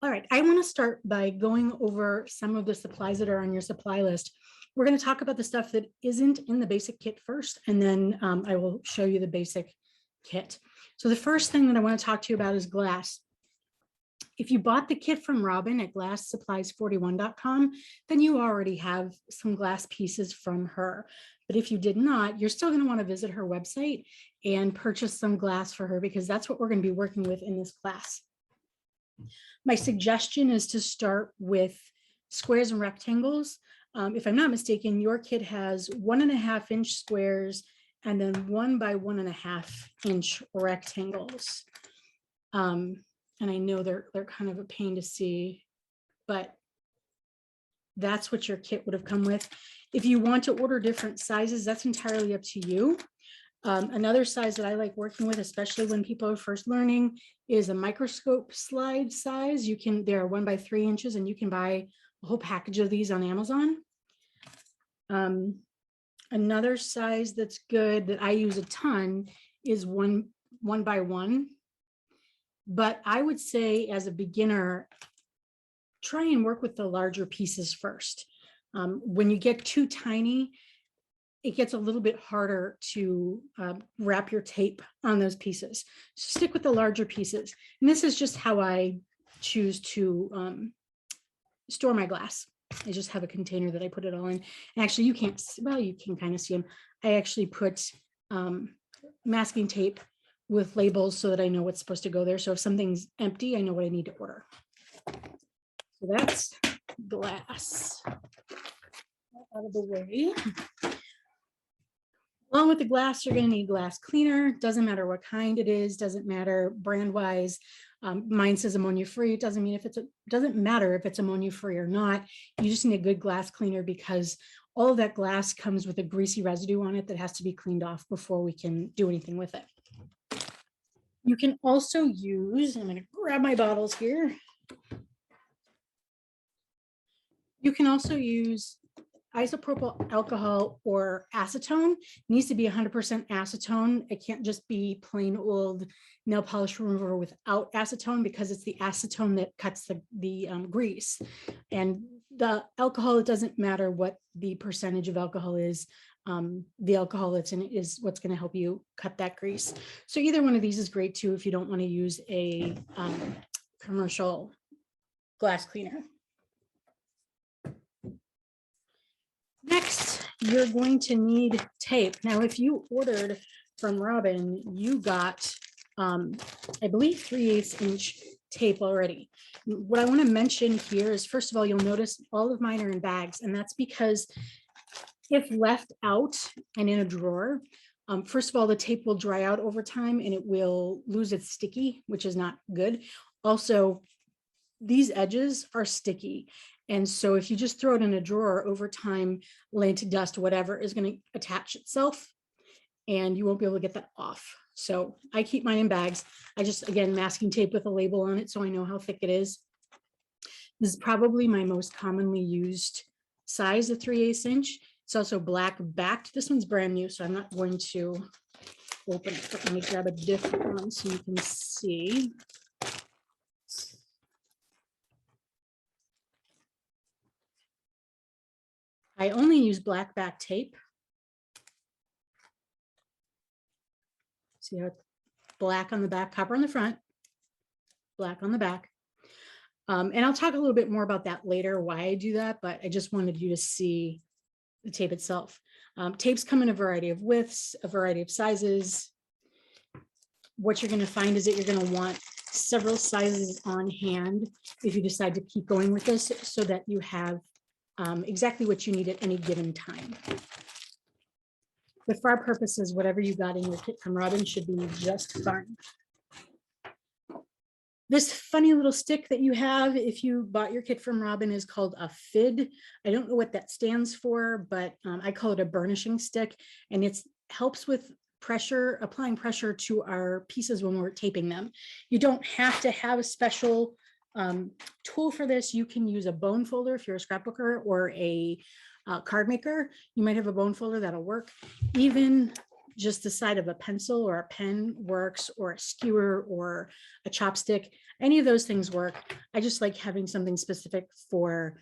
All right, I want to start by going over some of the supplies that are on your supply list. We're going to talk about the stuff that isn't in the basic kit first, and then I will show you the basic kit. So the first thing that I want to talk to you about is glass. If you bought the kit from Robin at glassupplies41.com, then you already have some glass pieces from her. But if you did not, you're still going to want to visit her website and purchase some glass for her, because that's what we're going to be working with in this class. My suggestion is to start with squares and rectangles. If I'm not mistaken, your kit has 1.5 inch squares and then 1 by 1.5 inch rectangles. And I know they're kind of a pain to see, but that's what your kit would have come with. If you want to order different sizes, that's entirely up to you. Another size that I like working with, especially when people are first learning, is a microscope slide size. They're 1 by 3 inches, and you can buy a whole package of these on Amazon. Another size that's good that I use a ton is 1 by 1. But I would say, as a beginner, try and work with the larger pieces first. When you get too tiny, it gets a little bit harder to wrap your tape on those pieces. So stick with the larger pieces. And this is just how I choose to store my glass. I just have a container that I put it all in. And actually, you can't, well, you can kind of see them. I actually put masking tape with labels so that I know what's supposed to go there. So if something's empty, I know what I need to order. So that's glass. Out of the way. Along with the glass, you're going to need glass cleaner. Doesn't matter what kind it is. Doesn't matter brand wise. Mine says ammonia free. It doesn't matter if it's ammonia free or not. You just need a good glass cleaner, because all of that glass comes with a greasy residue on it that has to be cleaned off before we can do anything with it. You can also use, I'm going to grab my bottles here. You can also use isopropyl alcohol or acetone. It needs to be 100% acetone. It can't just be plain old nail polish remover without acetone, because it's the acetone that cuts the grease. And the alcohol, it doesn't matter what the percentage of alcohol is. The alcohol that's in it is what's going to help you cut that grease. So either one of these is great too if you don't want to use a commercial glass cleaner. Next, you're going to need tape. Now, if you ordered from Robin, you got, I believe, 3/8 inch tape already. What I want to mention here is, first of all, you'll notice all of mine are in bags, and that's because if left out and in a drawer, first of all, the tape will dry out over time and it will lose its sticky, which is not good. Also, these edges are sticky. And so if you just throw it in a drawer over time, lint, dust, whatever is going to attach itself, and you won't be able to get that off. So I keep mine in bags. I just, again, masking tape with a label on it so I know how thick it is. This is probably my most commonly used size, a 3/8 inch. It's also black backed. This one's brand new, so I'm not going to open it. But let me grab a different one so you can see. I only use black back tape. See how it's black on the back, copper on the front, black on the back. And I'll talk a little bit more about that later, why I do that, but I just wanted you to see the tape itself. Tapes come in a variety of widths, a variety of sizes. What you're going to find is that you're going to want several sizes on hand if you decide to keep going with this, so that you have exactly what you need at any given time. But for our purposes, whatever you got in your kit from Robin should be just fine. This funny little stick that you have, if you bought your kit from Robin, is called a FID. I don't know what that stands for, but I call it a burnishing stick, and it helps with pressure, applying pressure to our pieces when we're taping them. You don't have to have a special tool for this. You can use a bone folder if you're a scrapbooker, or a card maker. You might have a bone folder that'll work. Even just the side of a pencil or a pen works, or a skewer or a chopstick. Any of those things work. I just like having something specific for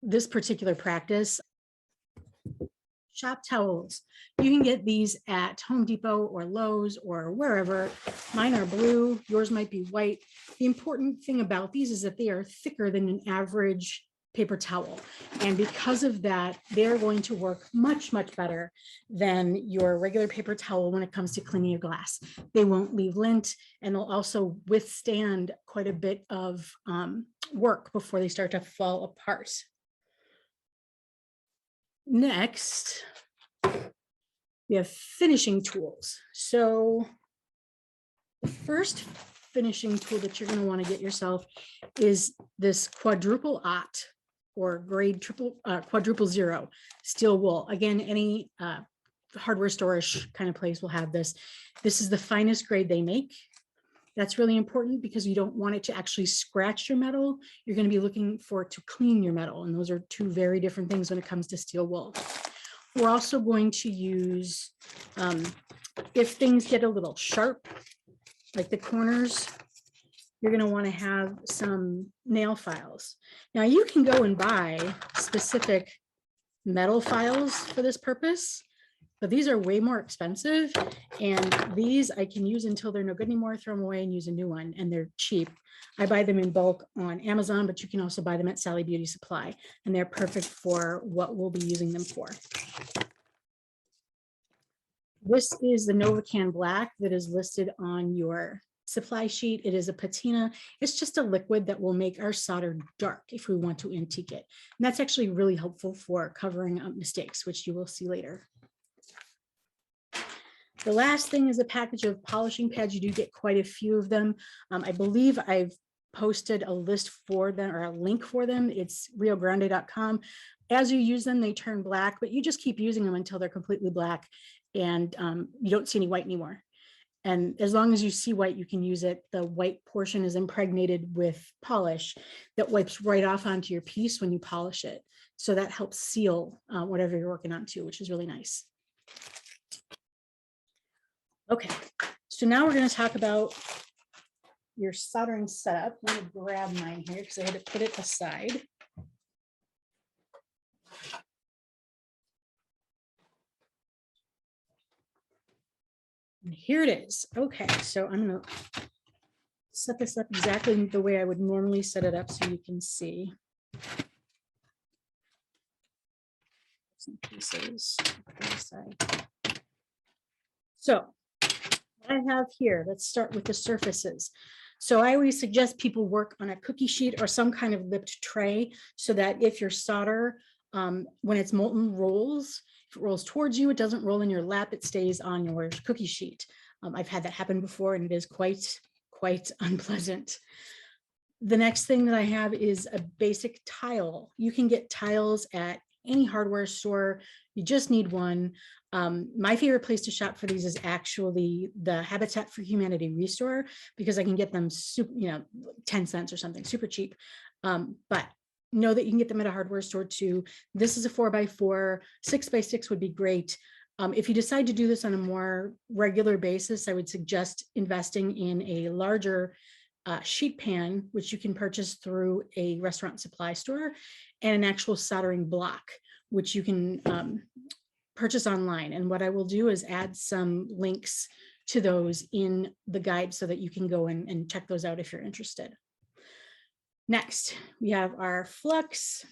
this particular practice. Shop towels. You can get these at Home Depot or Lowe's or wherever. Mine are blue, yours might be white. The important thing about these is that they are thicker than an average paper towel. And because of that, they're going to work much, much better than your regular paper towel when it comes to cleaning your glass. They won't leave lint, and they'll also withstand quite a bit of work before they start to fall apart. Next, we have finishing tools. So the first finishing tool that you're going to want to get yourself is this quadruple aught, or grade quadruple zero steel wool. Again, any hardware store-ish kind of place will have this. This is the finest grade they make. That's really important because you don't want it to actually scratch your metal. You're going to be looking for it to clean your metal. And those are two very different things when it comes to steel wool. We're also going to use, if things get a little sharp, like the corners, you're going to want to have some nail files. Now you can go and buy specific metal files for this purpose, but these are way more expensive, and these I can use until they're no good anymore, throw them away and use a new one, and they're cheap. I buy them in bulk on Amazon, but you can also buy them at Sally Beauty Supply, and they're perfect for what we'll be using them for. This is the Novacan Black that is listed on your supply sheet. It is a patina. It's just a liquid that will make our solder dark if we want to antique it. And that's actually really helpful for covering up mistakes, which you will see later. The last thing is a package of polishing pads. You do get quite a few of them. I believe I've posted a list for them, or a link for them. It's riogrande.com. As you use them, they turn black, but you just keep using them until they're completely black, and you don't see any white anymore. And as long as you see white, you can use it. The white portion is impregnated with polish that wipes right off onto your piece when you polish it. So that helps seal whatever you're working on too, which is really nice. Okay, so now we're going to talk about your soldering setup. Let me grab mine here because I had to put it aside. And here it is. Okay, so I'm going to set this up exactly the way I would normally set it up so you can see. Some pieces. So what I have here, let's start with the surfaces. So I always suggest people work on a cookie sheet or some kind of lipped tray, so that if your solder, when it's molten, rolls, if it rolls towards you, it doesn't roll in your lap, it stays on your cookie sheet. I've had that happen before, and it is quite unpleasant. The next thing that I have is a basic tile. You can get tiles at any hardware store. You just need one. My favorite place to shop for these is actually the Habitat for Humanity Restore, because I can get them super, 10 cents or something, super cheap. But know that you can get them at a hardware store too. This is a 4x4, 6x6 would be great. If you decide to do this on a more regular basis, I would suggest investing in a larger sheet pan, which you can purchase through a restaurant supply store, and an actual soldering block, which you can purchase online. And what I will do is add some links to those in the guide so that you can go in and check those out if you're interested. Next, we have our flux.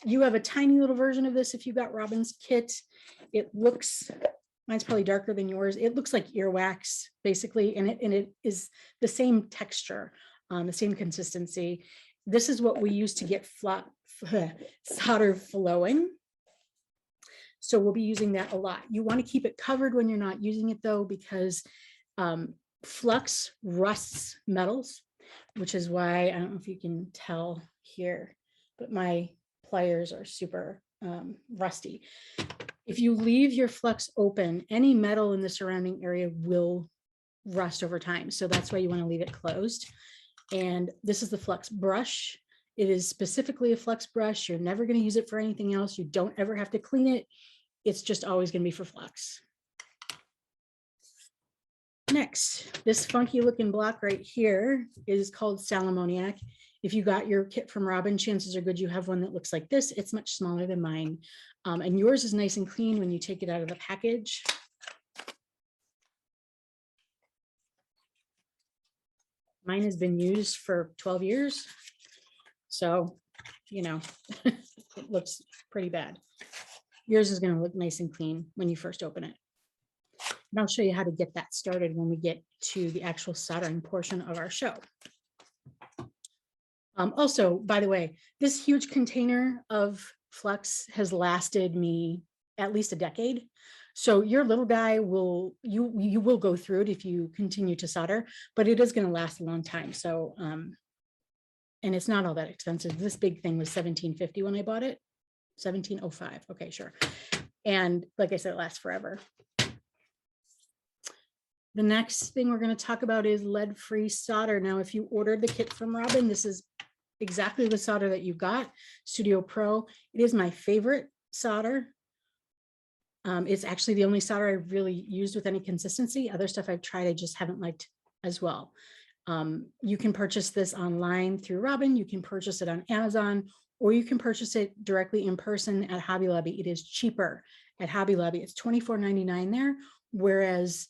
You have a tiny little version of this if you got Robin's kit. It looks, mine's probably darker than yours. It looks like earwax, basically, and it is the same texture, the same consistency. This is what we use to get solder flowing. So we'll be using that a lot. You want to keep it covered when you're not using it though, because flux rusts metals, which is why, I don't know if you can tell here, but my pliers are super rusty. If you leave your flux open, any metal in the surrounding area will rust over time. So that's why you want to leave it closed. And this is the flux brush. It is specifically a flux brush. You're never going to use it for anything else. You don't ever have to clean it. It's just always going to be for flux. Next, this funky looking block right here is called Salomoniac. If you got your kit from Robin, chances are good you have one that looks like this. It's much smaller than mine. And yours is nice and clean when you take it out of the package. Mine has been used for 12 years. So, you know, it looks pretty bad. Yours is going to look nice and clean when you first open it. And I'll show you how to get that started when we get to the actual soldering portion of our show. Also, by the way, this huge container of flux has lasted me at least a decade. So your little guy will, you will go through it if you continue to solder, but it is going to last a long time. So, and it's not all that expensive. This big thing was $17.50 when I bought it. $17.05. Okay, sure. And like I said, it lasts forever. The next thing we're going to talk about is lead-free solder. Now, if you ordered the kit from Robin, this is exactly the solder that you got, Studio Pro. It is my favorite solder. It's actually the only solder I really used with any consistency. Other stuff I've tried, I just haven't liked as well. You can purchase this online through Robin. You can purchase it on Amazon, or you can purchase it directly in person at Hobby Lobby. It is cheaper at Hobby Lobby. It's $24.99 there, whereas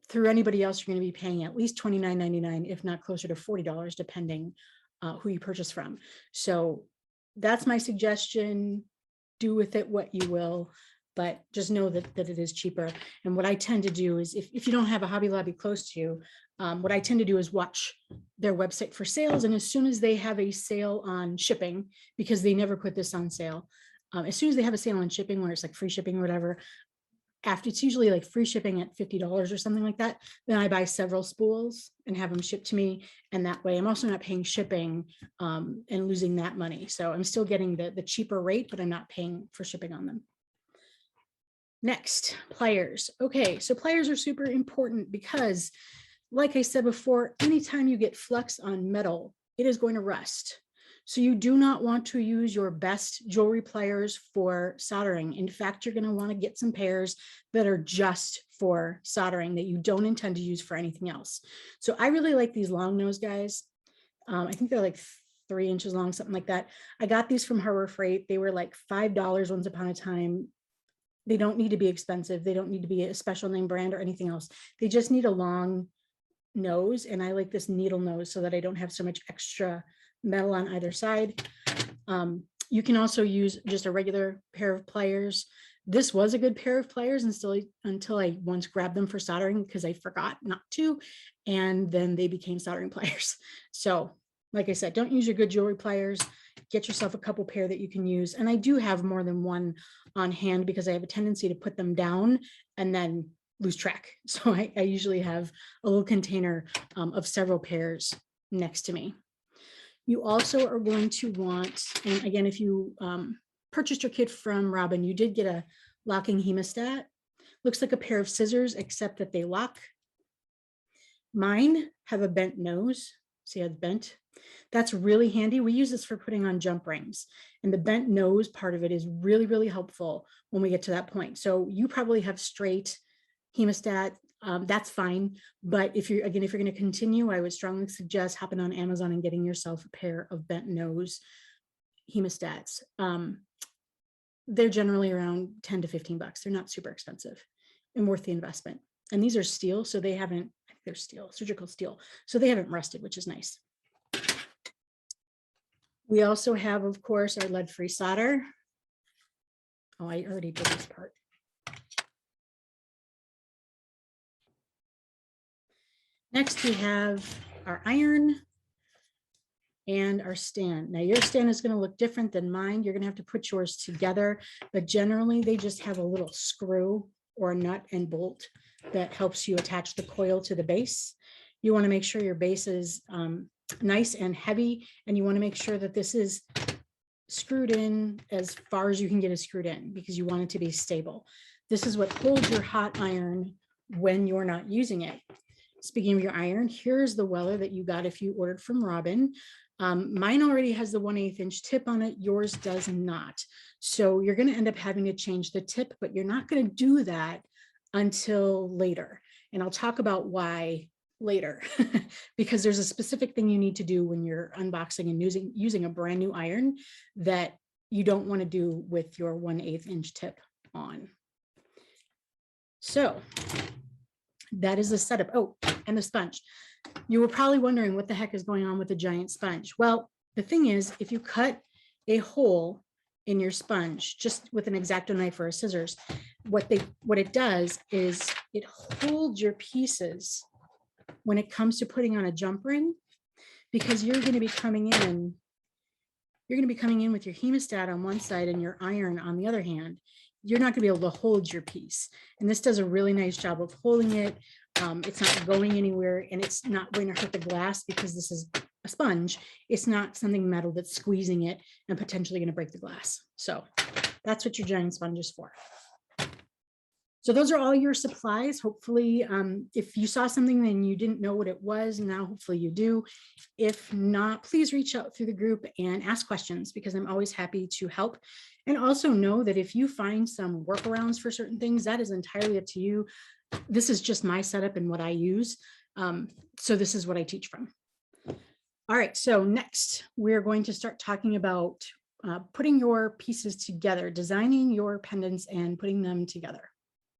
through anybody else, you're going to be paying at least $29.99, if not closer to $40, depending who you purchase from. So that's my suggestion. Do with it what you will, but just know that it is cheaper. And what I tend to do is, if you don't have a Hobby Lobby close to you, what I tend to do is watch their website for sales. And as soon as they have a sale on shipping, because they never put this on sale, as soon as they have a sale on shipping where it's like free shipping or whatever, after it's usually like free shipping at $50 or something like that, then I buy several spools and have them shipped to me. And that way I'm also not paying shipping and losing that money. So I'm still getting the cheaper rate, but I'm not paying for shipping on them. Next, pliers. Okay, so pliers are super important because, like I said before, anytime you get flux on metal, it is going to rust. So you do not want to use your best jewelry pliers for soldering. In fact, you're going to want to get some pairs that are just for soldering that you don't intend to use for anything else. So I really like these long nose guys. I think they're like 3 inches long, something like that. I got these from Harbor Freight. They were like $5 once upon a time. They don't need to be expensive. They don't need to be a special name brand or anything else. They just need a long nose. And I like this needle nose so that I don't have so much extra metal on either side. You can also use just a regular pair of pliers. This was a good pair of pliers until I once grabbed them for soldering because I forgot not to, and then they became soldering pliers. So like I said, don't use your good jewelry pliers. Get yourself a couple pair that you can use. And I do have more than one on hand because I have a tendency to put them down and then lose track. So I usually have a little container of several pairs next to me. You also are going to want, and again, if you purchased your kit from Robin, you did get a locking hemostat. Looks like a pair of scissors, except that they lock. Mine have a bent nose. See how it's bent? That's really handy. We use this for putting on jump rings. And the bent nose part of it is really, really helpful when we get to that point. So you probably have straight hemostat. That's fine. But if you're going to continue, I would strongly suggest hopping on Amazon and getting yourself a pair of bent nose hemostats. They're generally around 10 to 15 bucks. They're not super expensive and worth the investment. And these are steel, so they haven't, they're steel, surgical steel. So they haven't rusted, which is nice. We also have, of course, our lead-free solder. Oh, I already did this part. Next, we have our iron and our stand. Now, your stand is going to look different than mine. You're going to have to put yours together, but generally they just have a little screw or a nut and bolt that helps you attach the coil to the base. You want to make sure your base is nice and heavy, and you want to make sure that this is screwed in as far as you can get it screwed in because you want it to be stable. This is what holds your hot iron when you're not using it. Speaking of your iron, here's the Weller that you got if you ordered from Robin. Mine already has the 1/8 inch tip on it. Yours does not. So you're going to end up having to change the tip, but you're not going to do that until later. And I'll talk about why later, because there's a specific thing you need to do when you're unboxing and using a brand new iron that you don't want to do with your 1/8 inch tip on. So that is the setup. Oh, and the sponge. You were probably wondering what the heck is going on with the giant sponge. Well, the thing is, if you cut a hole in your sponge just with an X-Acto knife or a scissors, what it does is it holds your pieces when it comes to putting on a jump ring, because you're going to be coming in with your hemostat on one side and your iron on the other hand. You're not going to be able to hold your piece. And this does a really nice job of holding it. It's not going anywhere, and it's not going to hurt the glass because this is a sponge. It's not something metal that's squeezing it and potentially going to break the glass. So that's what your giant sponge is for. So those are all your supplies. Hopefully, if you saw something and you didn't know what it was, now hopefully you do. If not, please reach out through the group and ask questions, because I'm always happy to help. And also know that if you find some workarounds for certain things, that is entirely up to you. This is just my setup and what I use. So this is what I teach from. All right, so next we're going to start talking about putting your pieces together, designing your pendants and putting them together.